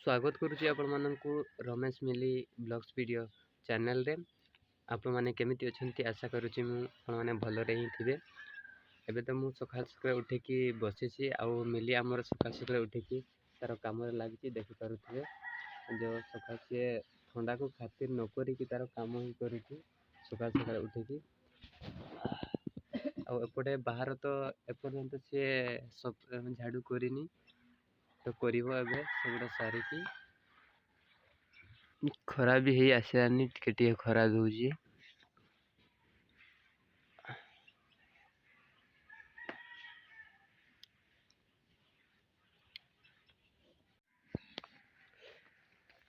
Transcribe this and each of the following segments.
स्वागत करुच्ची आपको रमेश मिली blogs video channel रे। आपण मैंने केमिति अच्छी आशा करुच्ची मैंने भलरे ही थे। एबे तो मुझे सकाल सकाल उठिकी बसी आउ मिली आमर सकाल सकाल उठिकी तार कम लगी देखिपे जो सकाल सी ठंडा को खातिर नक तार कम ही कर सकाल सकाल उठिकी आपटे बाहर तो एपर्यंत सी सब झाड़ू करनी तो करे सब सारिकी खरा भी है आसानी टे खरा दूजी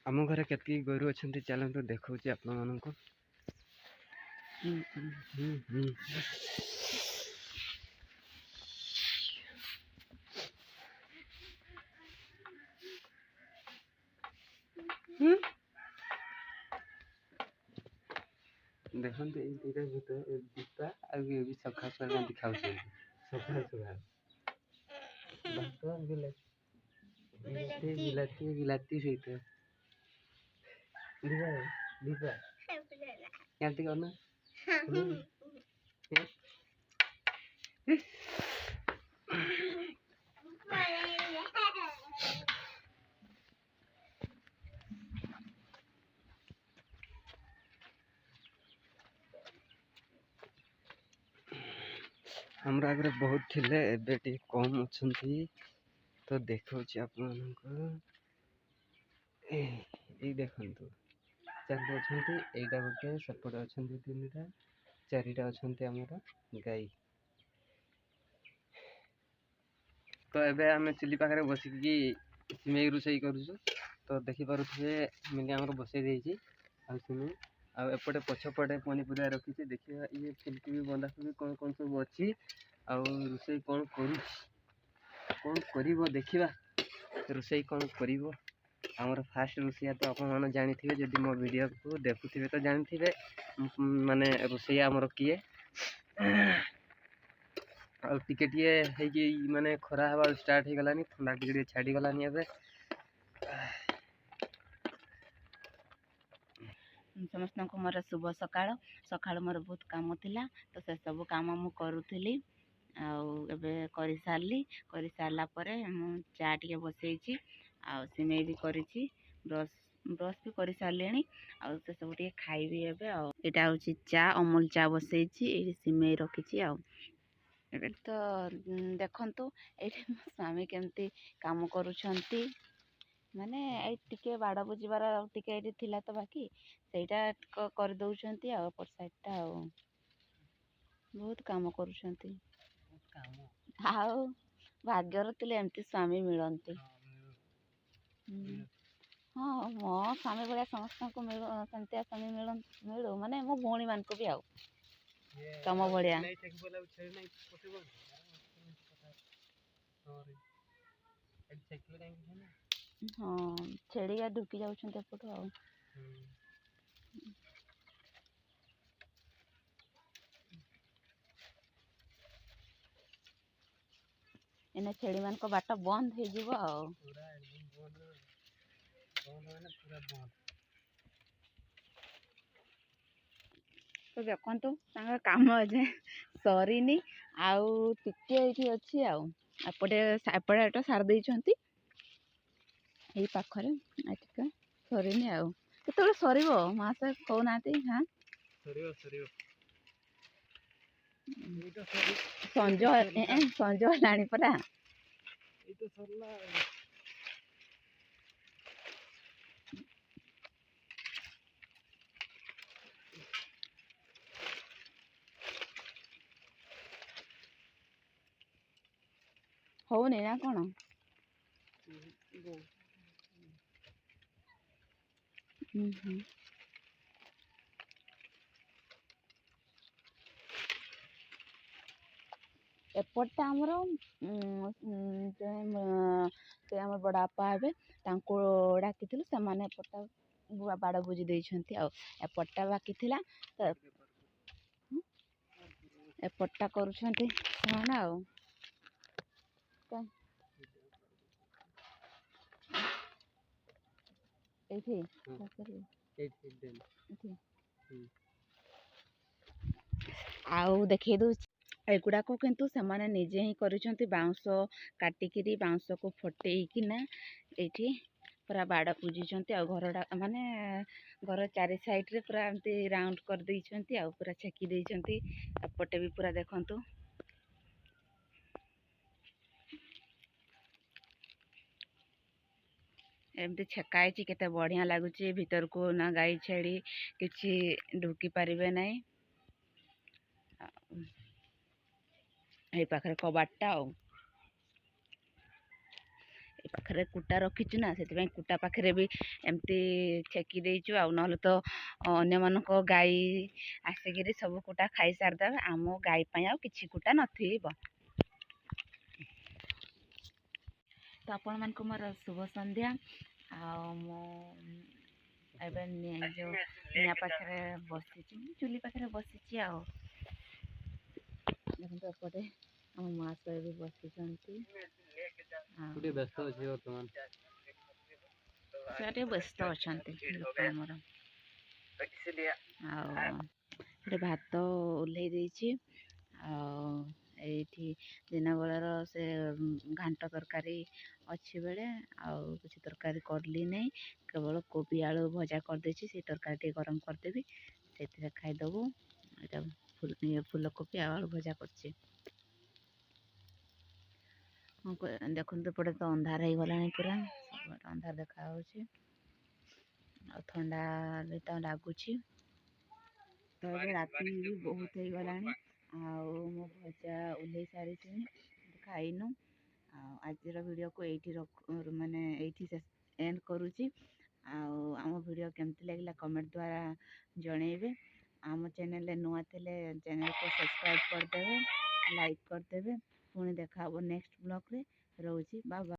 आम घर के गोरु अच्छा चलते देखा आपण को देखते दीपा भी सखा सखा खाऊ सखा सखा बिलाती बिलाती सहित दीपा दीपा यहाँ करना हमरा आगे बहुत थिले एबे टी कम अच्छी तो देखा आपण देखु चार अच्छा यहाँ गोटे सेपटे अच्छा तीन टा चारिटा अच्छा आमर गाई तो एबे आम चुली पाखे बसिकी सिमई रोषे करुचु तो देखिपे मिली आमर बसई देती सिमई आपटे पछपटे पनीपरिया रखी देखिए ये फुलकोबी बंधाकोबी कौन कौन सब अच्छी रोषे कौन कर देखा रोषे कौन कर आमर फास्ट रोषिया तो आप जानी जदि मो वीडियो को देखुवे तो जानी माने रोषिया आमर किए टे माने खरा हवा स्टार्ट हो गलानी ठंडा टे छाड़ी गलानी एबे समस्त को मोर शुभ सकाळ सकाळ मोर बहुत काम थिला तो से सब काम मु करूथली आबे कर सारला परे मु चा टिके बसैची आ सिमेई भी करिछि ब्रश ब्रश भी कर सारलेनी आ से सब टिके खाइबी एबे आ एटा होछि चा अमूल चा बसैची ए सिमेई रखिछि आ एबे तो देखंतु एठी मो स्वामी केमती काम करूछंती माने टिके बाड़ बुझीबार टिके एठी थिला तो बाकी सेटा कर दउछंती आ पर साइडटा आ बहुत काम करूछंती आउ भाग्यर तिले एमती स्वामी मिलंती हाँ मो स्वामी भाया समस्त को मिल सेमतिया स्वामी मिलू माने मो भौणी मान को भी आउ तम भाया हाँ छेड़िया ढुकी जाउछंती एपटू आ एने छेड़ी मान को बाट बंद हो जीवो आ तो देखंतु तांगा काम अजे सरीनी आउ टिके एठी अछि आ एपटे एपटे एटा सार देइछंती एई पाखरे आटिका सरीनी आ केतबे सरीबो मासे कहउनाती हां सरीबो सरीबो संजो लाणी परा ए तो सरला होने ना कोन एपटा आमर से आम बड़ापा हे डाकी से मैंने एपटा बाड़ बुझी देइछंती आ एपटा बाकी थिला तो एपटा करूछंती ସେମାନେ आ ଏଇଠି ହଁ ପାଖରେ ଏଇଠି ଦେନ୍ ଏଇଠି ହୁଁ ଆଉ ଦେଖେଇ ଦଉଛି। ଏଗୁଡ଼ାକ କିନ୍ତୁ ସେମାନେ ନିଜେ ହିଁ କରିଛନ୍ତି, ବାଉଁଶ କାଟିକିରି ବାଉଁଶକୁ ଫଟେଇକିନା ଏଇଠି ପୁରା ବାଡ଼ ବୁଜିଛନ୍ତି। ଆଉ ଘରଟା ମାନେ ଘର ଚାରି ସାଇଡ଼ରେ ପୁରା ଏମିତି ରାଉଣ୍ଡ କରିଦେଇଛନ୍ତି, ଆଉ ପୁରା ଛେକି ଦେଇଛନ୍ତି। ଏପଟେ ବି ପୁରା ଦେଖନ୍ତୁ ଏମିତି ଛେକା ହେଇଛି, କେତେ ବଢ଼ିଆ ଲାଗୁଛି। ଭିତରକୁ ନା ଗାଈ ଛେଳି କିଛି ଢୁକି ପାରିବେ ନାହିଁ। ଏଇ ପାଖରେ କବାଟଟା, ଆଉ ଏ ପାଖରେ କୁଟା ରଖିଛୁ ନା, ସେଥିପାଇଁ କୁଟା ପାଖରେ ବି ଏମିତି ଛେକି ଦେଇଛୁ। ଆଉ ନହେଲେ ତ ଅନ୍ୟମାନଙ୍କ ଗାଈ ଆସିକିରି ସବୁ କୁଟା ଖାଇସାରିଦେବେ, ଆମ ଗାଈ ପାଇଁ ଆଉ କିଛି କୁଟା ନଥିବ। ତ ଆପଣମାନଙ୍କୁ ମୋର ଶୁଭ ସନ୍ଧ୍ୟା। ଆଉ ମୁଁ ଏବେ ଯେଉଁ ନିଆଁ ପାଖରେ ବସିଛି, ଚୁଲି ପାଖରେ ବସିଛି। ଆଉ ଦେଖନ୍ତୁ ଏପଟେ ଆମ ମା ବି ବସିଛନ୍ତି। ଆଉ ଟିକେ ବ୍ୟସ୍ତ ଅଛି ବର୍ତ୍ତମାନ। ସେ ଟିକେ ବ୍ୟସ୍ତ ଅଛନ୍ତି ଆମର। ଆଉ ଗୋଟେ ଭାତ ଓହ୍ଲେଇ ଦେଇଛି। ଆଉ ଏଇଠି ଦିନ ବେଳର ସେ ଘାଣ୍ଟ ତରକାରୀ ଅଛି ବେଳେ, ଆଉ କିଛି ତରକାରୀ କରଲି ନାହିଁ, କେବଳ କୋବି ଆଳୁ ଭଜା କରିଦେଇଛି। ସେଇ ତରକାରୀ ଟିକେ ଗରମ କରିଦେବି, ସେଥିରେ ଖାଇଦେବୁ। ଏଇଟା ଫୁଲକୋବି ଆଉ ଆଳୁ ଭଜା କରିଛି। ଦେଖନ୍ତୁ ଏପଟେ ତ ଅନ୍ଧାର ହେଇଗଲାଣି, ପୁରା ସବୁଆଡ଼େ ଅନ୍ଧାର ଦେଖାଯାଉଛି। ଆଉ ଥଣ୍ଡା ବି ତ ଲାଗୁଛି। ତ ଏବେ ରାତି ବି ବହୁତ ହେଇଗଲାଣି, ଆଉ ମୁଁ ଭଜା ଓହ୍ଲେଇ ସାରିଛି, ଖାଇନୁ। ଆଉ ଆଜିର ଭିଡ଼ିଓକୁ ଏଇଠି ଏଣ୍ଡ କରୁଛି। ଆଉ ଆମ ଭିଡ଼ିଓ କେମିତି ଲାଗିଲା କମେଣ୍ଟ ଦ୍ୱାରା ଜଣେଇବେ। ଆମ ଚ୍ୟାନେଲରେ ନୂଆ ଥିଲେ ଚ୍ୟାନେଲକୁ ସବସ୍କ୍ରାଇବ୍ କରିଦେବେ, ଲାଇକ୍ କରିଦେବେ। ପୁଣି ଦେଖା ହେବ ନେକ୍ସଟ ବ୍ଲଗରେ। ରହୁଛି, ବାଏ ବାଏ।